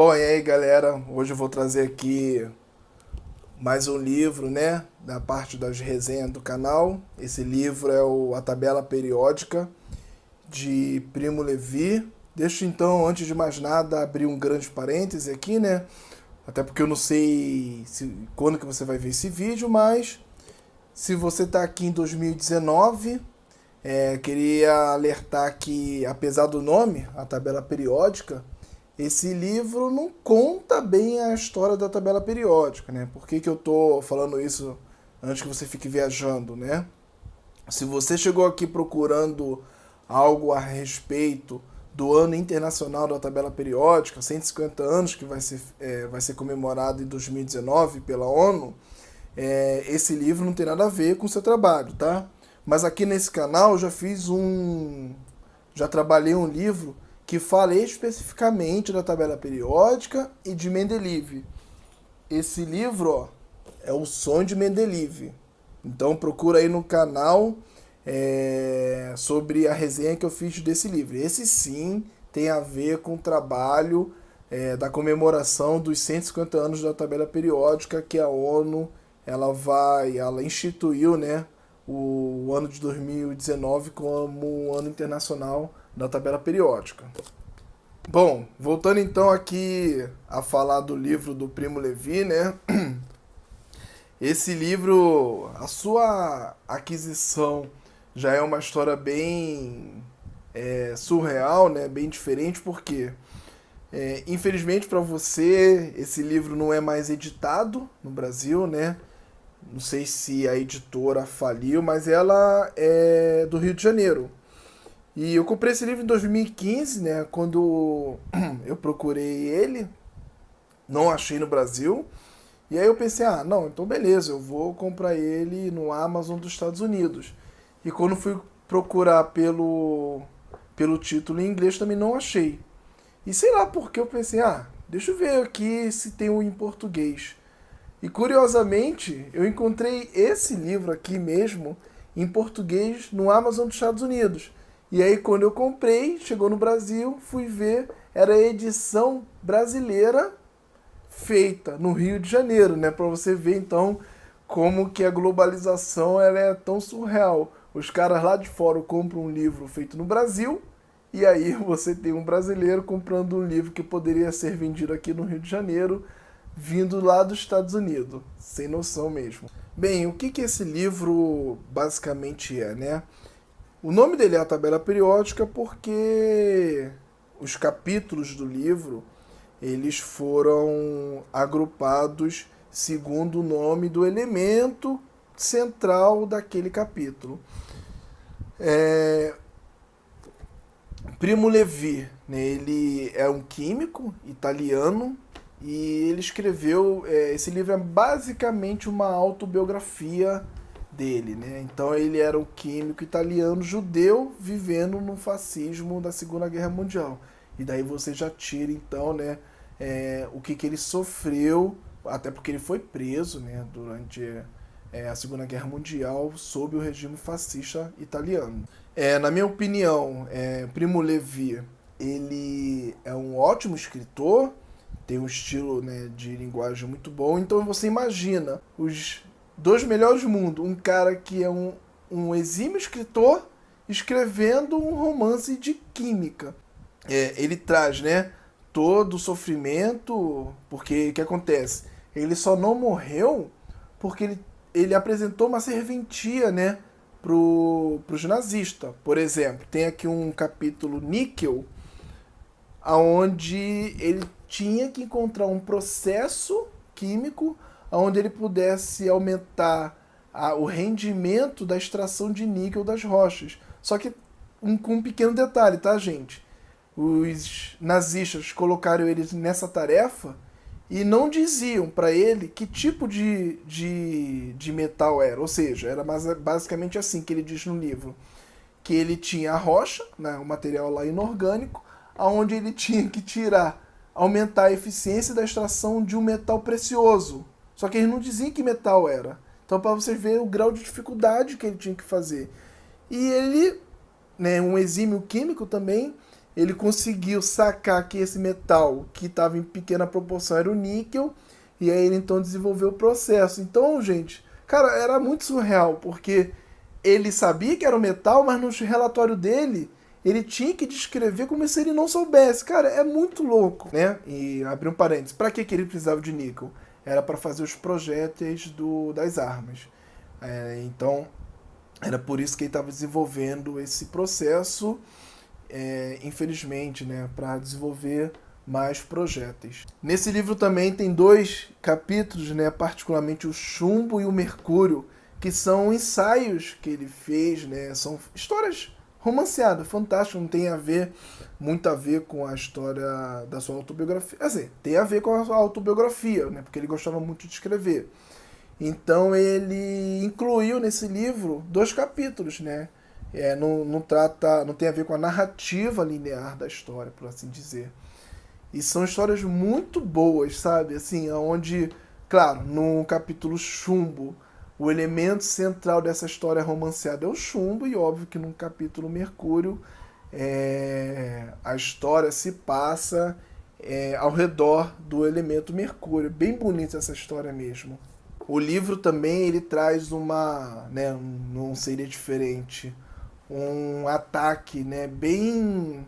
Bom, e aí galera, hoje eu vou trazer aqui mais um livro, né, da parte das resenhas do canal. Esse livro é A Tabela Periódica, de Primo Levi. Deixa então, antes de mais nada, abrir um grande parêntese aqui, né, até porque eu não sei quando que você vai ver esse vídeo, mas se você está aqui em 2019, queria alertar que, apesar do nome, A Tabela Periódica, esse livro não conta bem a história da tabela periódica, né? Por que eu tô falando isso antes que você fique viajando, né? Se você chegou aqui procurando algo a respeito do Ano Internacional da Tabela Periódica, 150 anos que vai ser comemorado em 2019 pela ONU, esse livro não tem nada a ver com o seu trabalho, tá? Mas aqui nesse canal eu já trabalhei um livro que fala especificamente da tabela periódica e de Mendeleev. Esse livro, ó, é O Sonho de Mendeleev. Então procura aí no canal sobre a resenha que eu fiz desse livro. Esse sim tem a ver com o trabalho da comemoração dos 150 anos da tabela periódica que a ONU ela instituiu, né, o ano de 2019 como o ano internacional da tabela periódica. Bom, voltando então aqui a falar do livro do Primo Levi, né? Esse livro, a sua aquisição já é uma história bem surreal, né? Bem diferente, porque infelizmente para você esse livro não é mais editado no Brasil, né? Não sei se a editora faliu, mas ela é do Rio de Janeiro. E eu comprei esse livro em 2015, né? Quando eu procurei ele, não achei no Brasil. E aí eu pensei, não, então beleza, eu vou comprar ele no Amazon dos Estados Unidos. E quando fui procurar pelo título em inglês, também não achei. E sei lá porque eu pensei, deixa eu ver aqui se tem um em português. E curiosamente, eu encontrei esse livro aqui mesmo em português no Amazon dos Estados Unidos. E aí quando eu comprei, chegou no Brasil, fui ver, era a edição brasileira feita no Rio de Janeiro, né? Para você ver então como que a globalização ela é tão surreal. Os caras lá de fora compram um livro feito no Brasil e aí você tem um brasileiro comprando um livro que poderia ser vendido aqui no Rio de Janeiro, vindo lá dos Estados Unidos. Sem noção mesmo. Bem, o que esse livro basicamente é, né? O nome dele é A Tabela Periódica porque os capítulos do livro eles foram agrupados segundo o nome do elemento central daquele capítulo. Primo Levi, né, ele é um químico italiano e ele escreveu, esse livro é basicamente uma autobiografia dele, né? Então ele era um químico italiano judeu vivendo no fascismo da Segunda Guerra Mundial. E daí você já tira então, né, o que ele sofreu, até porque ele foi preso, né, durante a Segunda Guerra Mundial sob o regime fascista italiano. Na minha opinião, Primo Levi ele é um ótimo escritor, tem um estilo, né, de linguagem muito bom. Então você imagina os dois melhores do mundo, um cara que é um exímio escritor escrevendo um romance de química. Ele traz, né, todo o sofrimento, porque o que acontece? Ele só não morreu porque ele apresentou uma serventia, né, pros nazistas. Por exemplo, tem aqui um capítulo níquel, onde ele tinha que encontrar um processo químico onde ele pudesse aumentar o rendimento da extração de níquel das rochas. Só que com um pequeno detalhe, tá, gente? Os nazistas colocaram ele nessa tarefa e não diziam para ele que tipo de metal era. Ou seja, era basicamente assim que ele diz no livro. Que ele tinha a rocha, né, o material lá inorgânico, onde ele tinha que aumentar a eficiência da extração de um metal precioso. Só que eles não diziam que metal era. Então, para vocês verem o grau de dificuldade que ele tinha que fazer. E ele, né, um exímio químico também, ele conseguiu sacar que esse metal que estava em pequena proporção era o níquel, e aí ele então desenvolveu o processo. Então, gente, cara, era muito surreal, porque ele sabia que era o metal, mas no relatório dele, ele tinha que descrever como se ele não soubesse. Cara, é muito louco, né? E abrir um parênteses, para que ele precisava de níquel? Era para fazer os projéteis das armas. Então, era por isso que ele estava desenvolvendo esse processo, infelizmente, né, para desenvolver mais projéteis. Nesse livro também tem 2 capítulos, né, particularmente o chumbo e o mercúrio, que são ensaios que ele fez, né, são histórias romanceadas, fantásticas, não tem muito a ver com a história da sua autobiografia. Assim, tem a ver com a sua autobiografia, né, porque ele gostava muito de escrever. Então ele incluiu nesse livro 2 capítulos, né? Não tem a ver com a narrativa linear da história, por assim dizer. E são histórias muito boas, sabe? Assim, onde, claro, no capítulo chumbo, o elemento central dessa história romanceada é o chumbo, e óbvio que no capítulo mercúrio, a história se passa ao redor do elemento mercúrio. Bem bonita essa história mesmo. O livro também ele traz né, não seria diferente, um ataque, né, bem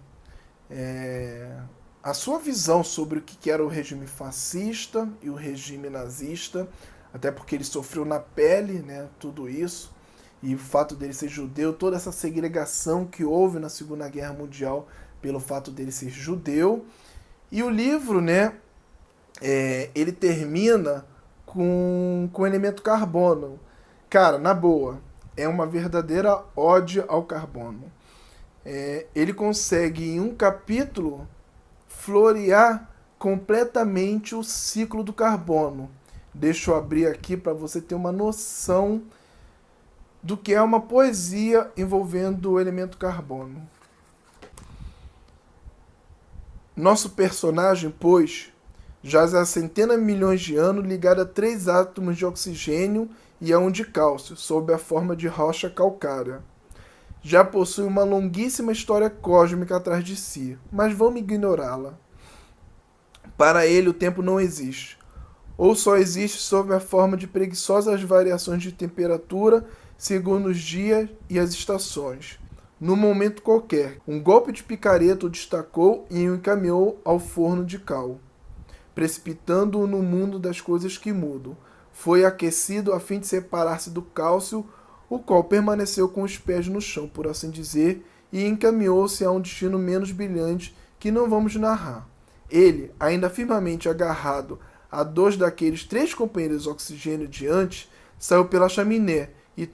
a sua visão sobre o que era o regime fascista e o regime nazista, até porque ele sofreu na pele, né, tudo isso, e o fato dele ser judeu, toda essa segregação que houve na Segunda Guerra Mundial pelo fato dele ser judeu. E o livro, né, ele termina com o elemento carbono. Cara, na boa, é uma verdadeira ode ao carbono. Ele consegue, em um capítulo, florear completamente o ciclo do carbono. Deixa eu abrir aqui para você ter uma noção do que é uma poesia envolvendo o elemento carbono. Nosso personagem, pois, jaz há centenas de milhões de anos ligado a 3 átomos de oxigênio e a um de cálcio, sob a forma de rocha calcária. Já possui uma longuíssima história cósmica atrás de si, mas vamos ignorá-la. Para ele o tempo não existe, ou só existe sob a forma de preguiçosas variações de temperatura segundo os dias e as estações. Num momento qualquer, um golpe de picareta o destacou e o encaminhou ao forno de cal, precipitando-o no mundo das coisas que mudam. Foi aquecido a fim de separar-se do cálcio, o qual permaneceu com os pés no chão, por assim dizer, e encaminhou-se a um destino menos brilhante que não vamos narrar. Ele, ainda firmemente agarrado a 2 daqueles 3 companheiros de oxigênio de antes, saiu pela chaminé e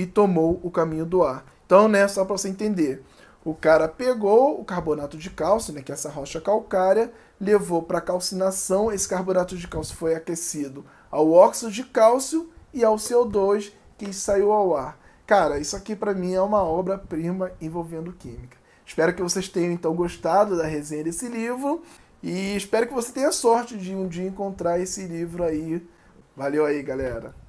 tomou o caminho do ar. Então, né, só para você entender, o cara pegou o carbonato de cálcio, né, que é essa rocha calcária, levou para calcinação, esse carbonato de cálcio foi aquecido ao óxido de cálcio e ao CO2 que saiu ao ar. Cara, isso aqui para mim é uma obra-prima envolvendo química. Espero que vocês tenham então gostado da resenha desse livro e espero que você tenha sorte de um dia encontrar esse livro aí. Valeu aí, galera!